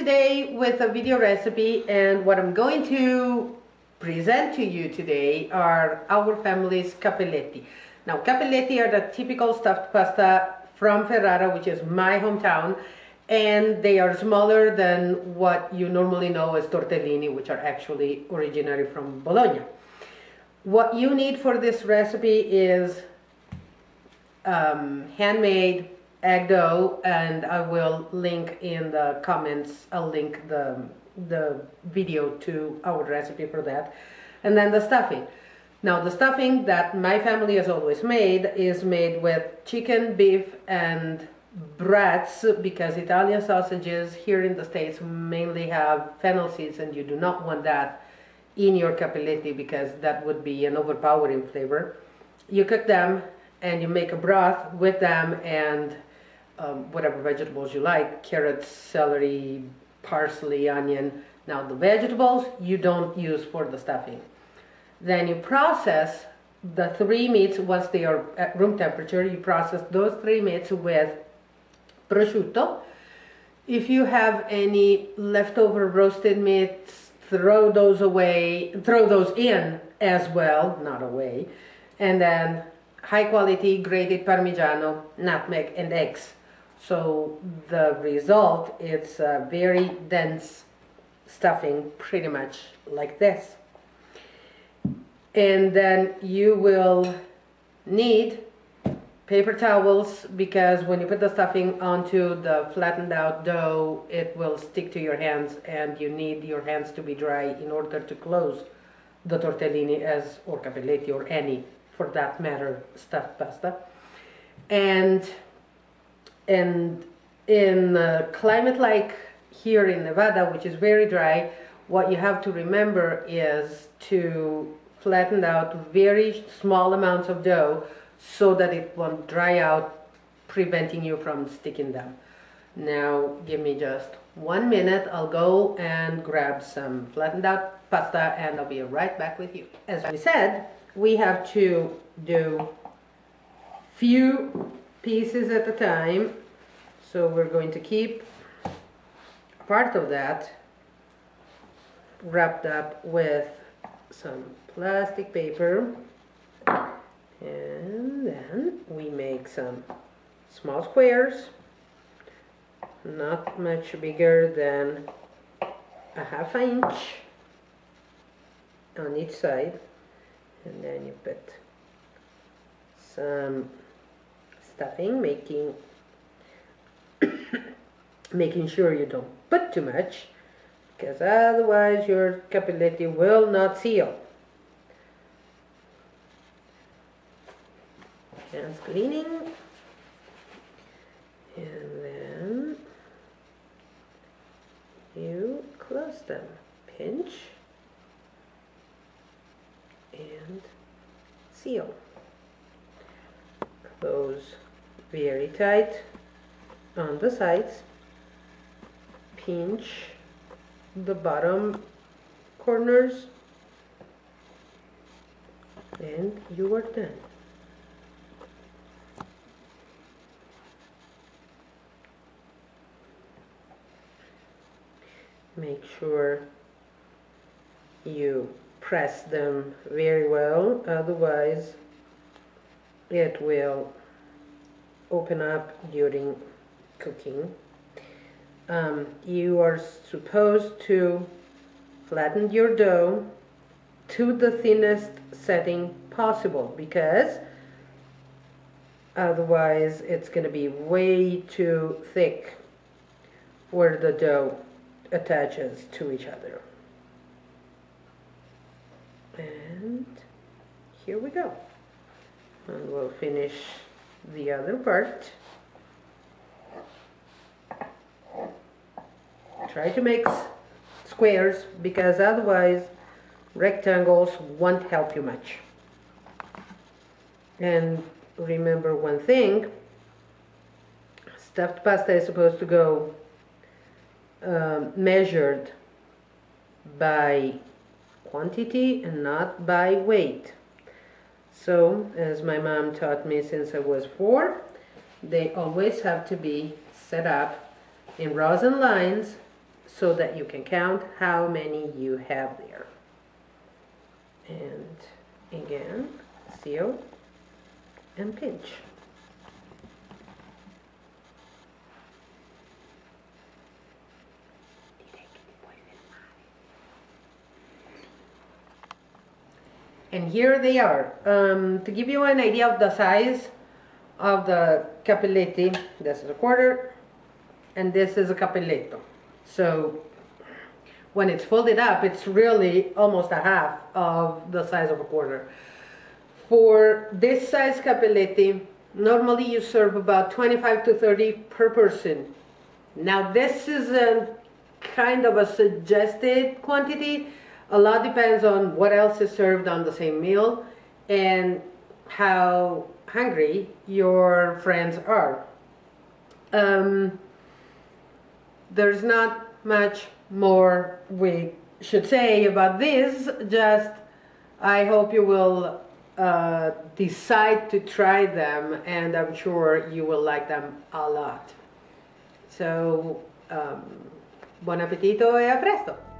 today with a video recipe, and what I'm going to present to you today are our family's cappelletti. Now, cappelletti are the typical stuffed pasta from Ferrara, which is my hometown, and they are smaller than what you normally know as tortellini, which are actually originally from Bologna. What you need for this recipe is handmade egg dough, and I will link in the comments, I'll link the video to our recipe for that. And then the stuffing. Now, the stuffing that my family has always made is made with chicken, beef, and brats, because Italian sausages here in the States mainly have fennel seeds, and you do not want that in your cappelletti because that would be an overpowering flavor. You cook them and you make a broth with them and whatever vegetables you like, carrots, celery, parsley, onion. Now, the vegetables you don't use for the stuffing. Then you process the three meats. Once they are at room temperature, you process those three meats with prosciutto. If you have any leftover roasted meats, throw those away, throw those in as well, not away. And then high quality grated Parmigiano, nutmeg, and eggs. So the result is a very dense stuffing, pretty much like this. And then you will need paper towels, because when you put the stuffing onto the flattened out dough, it will stick to your hands, and you need your hands to be dry in order to close the tortellini or cappelletti, or any, for that matter, stuffed pasta. And in a climate like here in Nevada, which is very dry, what you have to remember is to flatten out very small amounts of dough so that it won't dry out, preventing you from sticking them. Now, give me just 1 minute. I'll go and grab some flattened out pasta, and I'll be right back with you. As we said, we have to do few pieces at a time. So we're going to keep part of that wrapped up with some plastic paper, and then we make some small squares, not much bigger than a ½ inch on each side, and then you put some stuffing, making sure you don't put too much, because otherwise your cappelletti will not seal. Hands cleaning, and then you close them, pinch and seal. Close very tight on the sides, pinch the bottom corners, and you are done. Make sure you press them very well, otherwise it will open up during cooking. You are supposed to flatten your dough to the thinnest setting possible, because otherwise it's going to be way too thick where the dough attaches to each other. And here we go. And we'll finish the other part. Try to make squares, because otherwise rectangles won't help you much. And remember one thing, stuffed pasta is supposed to go measured by quantity and not by weight. So, as my mom taught me since I was 4, they always have to be set up in rows and lines so that you can count how many you have there. And again, seal and pinch. And here they are. To give you an idea of the size of the capelletti, this is a quarter and this is a capelletto. So when it's folded up, it's really almost a half of the size of a quarter. For this size capelletti, normally you serve about 25 to 30 per person. Now this is a kind of a suggested quantity. A lot depends on what else is served on the same meal and how hungry your friends are. There's not much more we should say about this, just I hope you will decide to try them, and I'm sure you will like them a lot. So, buon appetito e a presto!